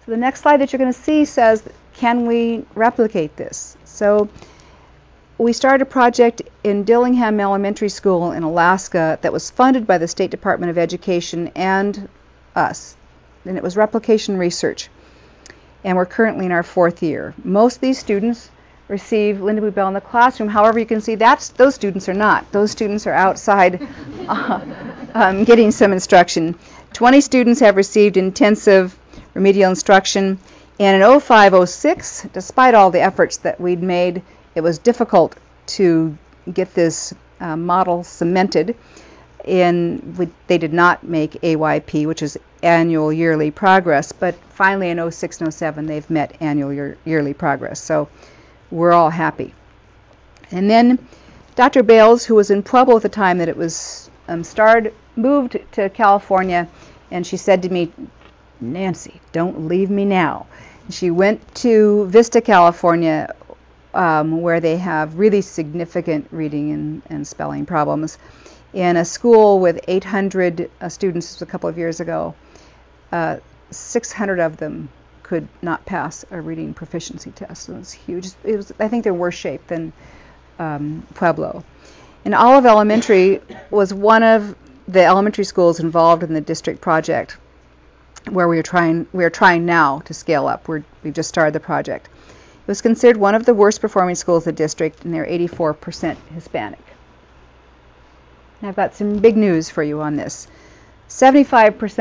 So the next slide that you're going to see says, can we replicate this? So we started a project in Dillingham Elementary School in Alaska that was funded by the State Department of Education and us, and it was replication research. And we're currently in our 4th year. Most of these students receive Lindamood-Bell in the classroom. However, you can see those students are not. Those students are outside getting some instruction. 20 students have received intensive remedial instruction. And in 05-06, despite all the efforts that we'd made, it was difficult to get this model cemented. They did not make AYP, which is annual yearly progress, but finally in 06 and 07 they've met annual yearly progress. So we're all happy. And then Dr. Bales, who was in Pueblo at the time that it was moved to California, and she said to me, "Nancy, don't leave me now." And she went to Vista, California, where they have really significant reading and spelling problems. In a school with 800 students a couple of years ago, 600 of them could not pass a reading proficiency test. It was huge. I think they're worse shape than Pueblo. And Olive Elementary was one of the elementary schools involved in the district project, where we are trying now to scale up. We've just started the project. It was considered one of the worst performing schools in the district, and they're 84% Hispanic. And I've got some big news for you on this. 75 of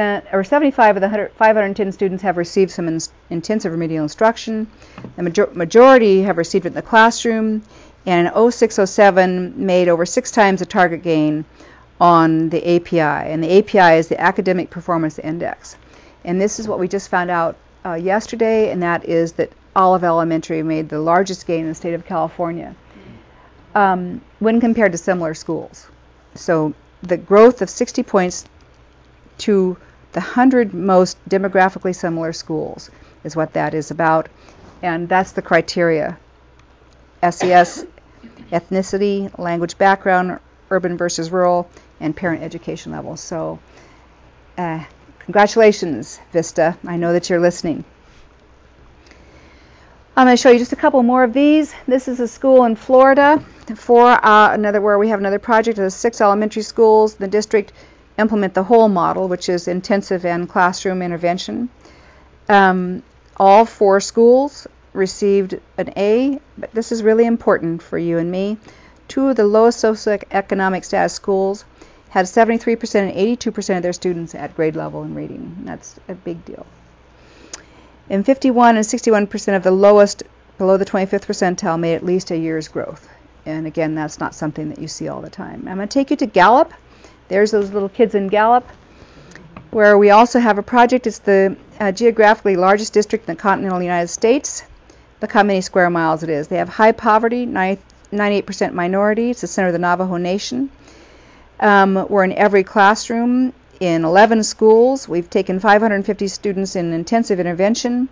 the 510 students have received some intensive remedial instruction. The majority have received it in the classroom, and in 06-07 made over 6 times the target gain on the API. And the API is the Academic Performance Index. And this is what we just found out yesterday, and that is that Olive Elementary made the largest gain in the state of California when compared to similar schools. So the growth of 60 points to the 100 most demographically similar schools is what that is about. And that's the criteria: SES, ethnicity, language background, urban versus rural, and parent education level. So congratulations, Vista. I know that you're listening. I'm going to show you just a couple more of these. This is a school in Florida where we have another project of 6 elementary schools. The district implement the whole model, which is intensive and classroom intervention. All 4 schools received an A, but this is really important for you and me. 2 of the lowest socioeconomic status schools had 73% and 82% of their students at grade level in reading. That's a big deal. And 51 and 61% of the lowest below the 25th percentile made at least a year's growth. And again, that's not something that you see all the time. I'm going to take you to Gallup. There's those little kids in Gallup, where we also have a project. It's the geographically largest district in the continental United States. Look how many square miles it is. They have high poverty, 98% minority. It's the center of the Navajo Nation. We're in every classroom in 11 schools. We've taken 550 students in intensive intervention,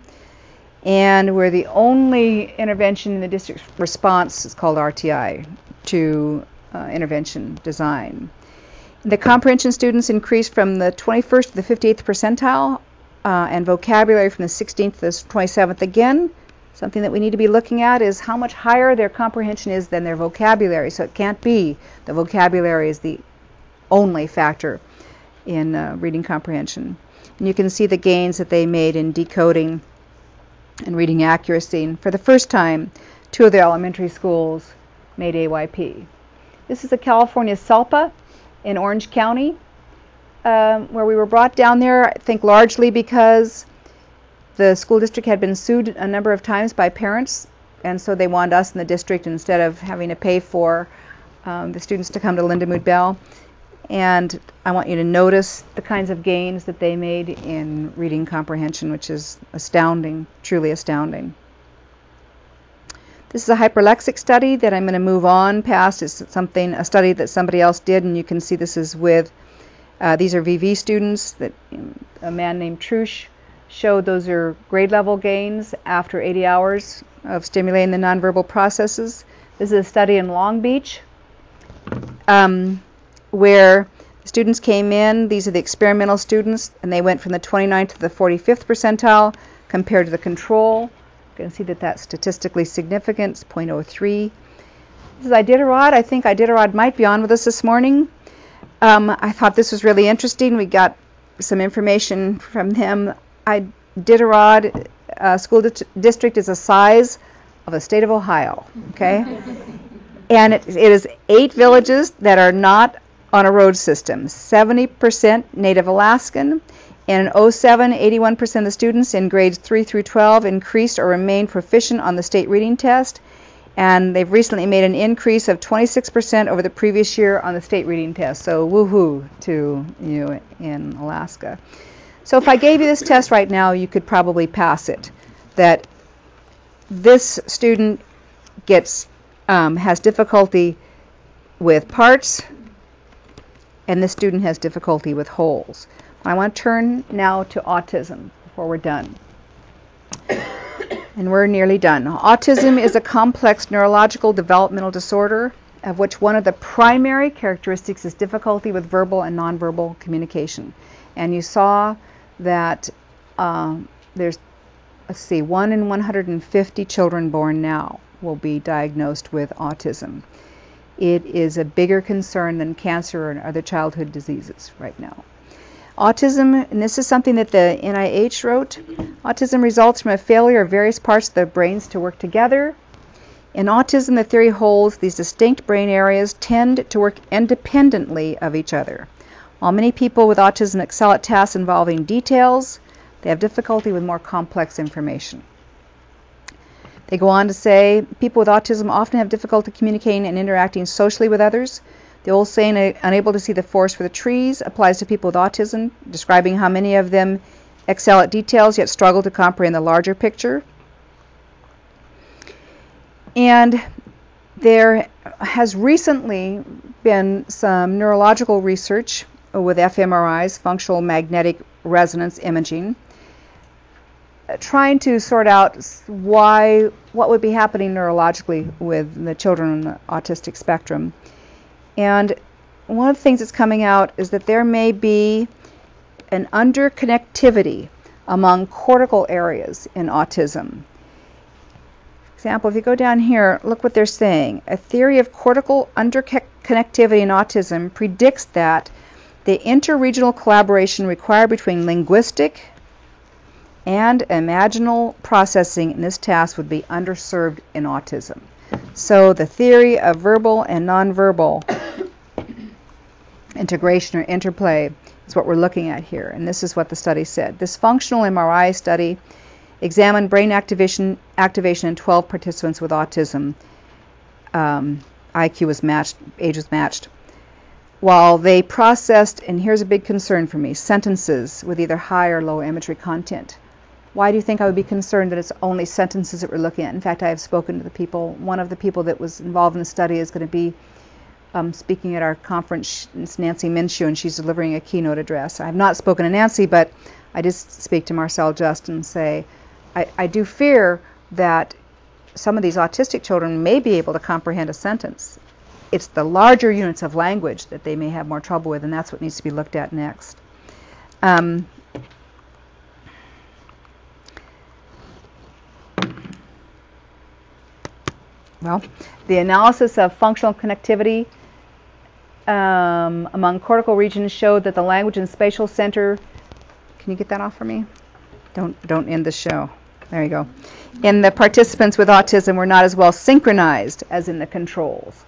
and we're the only intervention in the district's response, it's called RTI, to intervention design. The comprehension students increased from the 21st to the 58th percentile, and vocabulary from the 16th to the 27th. Again, something that we need to be looking at is how much higher their comprehension is than their vocabulary. So it can't be the vocabulary is the only factor in reading comprehension. And you can see the gains that they made in decoding and reading accuracy. And for the first time, 2 of their elementary schools made AYP. This is the California SELPA in Orange County, where we were brought down there, I think largely because the school district had been sued a number of times by parents, and so they wanted us in the district, instead of having to pay for the students to come to Lindamood-Bell. And I want you to notice the kinds of gains that they made in reading comprehension, which is astounding, truly astounding. This is a hyperlexic study that I'm going to move on past. It's a study that somebody else did, and you can see this is with, these are VV students that a man named Trush showed. Those are grade level gains after 80 hours of stimulating the nonverbal processes. This is a study in Long Beach, where students came in. These are the experimental students, and they went from the 29th to the 45th percentile compared to the control. You can see that that's statistically significant. It's 0.03. This is Iditarod. I think Iditarod might be on with us this morning. I thought this was really interesting. We got some information from him. Iditarod school district is the size of the state of Ohio, okay? And it is 8 villages that are not on a road system. 70% Native Alaskan. And in 2007, 81% of the students in grades 3 through 12 increased or remained proficient on the state reading test. And they've recently made an increase of 26% over the previous year on the state reading test. So woohoo to you in Alaska. So if I gave you this test right now, you could probably pass it. That this student has difficulty with parts, and this student has difficulty with wholes. I want to turn now to autism before we're done. And we're nearly done. Autism is a complex neurological developmental disorder of which one of the primary characteristics is difficulty with verbal and nonverbal communication. And you saw that there's, 1 in 150 children born now will be diagnosed with autism. It is a bigger concern than cancer and other childhood diseases right now. Autism, and this is something that the NIH wrote, autism results from a failure of various parts of the brains to work together. In autism, the theory holds these distinct brain areas tend to work independently of each other. While many people with autism excel at tasks involving details, they have difficulty with more complex information. They go on to say, people with autism often have difficulty communicating and interacting socially with others. The old saying, unable to see the forest for the trees, applies to people with autism, describing how many of them excel at details yet struggle to comprehend the larger picture. And there has recently been some neurological research with fMRIs, functional magnetic resonance imaging, trying to sort out what would be happening neurologically with the children on the autistic spectrum. And one of the things that's coming out is that there may be an underconnectivity among cortical areas in autism. For example, if you go down here, look what they're saying. A theory of cortical underconnectivity in autism predicts that the interregional collaboration required between linguistic and imaginal processing in this task would be underserved in autism. So the theory of verbal and nonverbal integration or interplay is what we're looking at here, and this is what the study said. This functional MRI study examined brain activation in 12 participants with autism. IQ was matched, age was matched. While they processed, and here's a big concern for me, sentences with either high or low imagery content. Why do you think I would be concerned that it's only sentences that we're looking at? In fact, I have spoken to the people. One of the people that was involved in the study is going to be speaking at our conference. It's Nanci Minshew, and she's delivering a keynote address. I have not spoken to Nanci, but I did speak to Marcel Just and say, I do fear that some of these autistic children may be able to comprehend a sentence. It's the larger units of language that they may have more trouble with, and that's what needs to be looked at next. Well, the analysis of functional connectivity among cortical regions showed that the language and spatial center, can you get that off for me? Don't end the show. There you go. In the participants with autism were not as well synchronized as in the controls.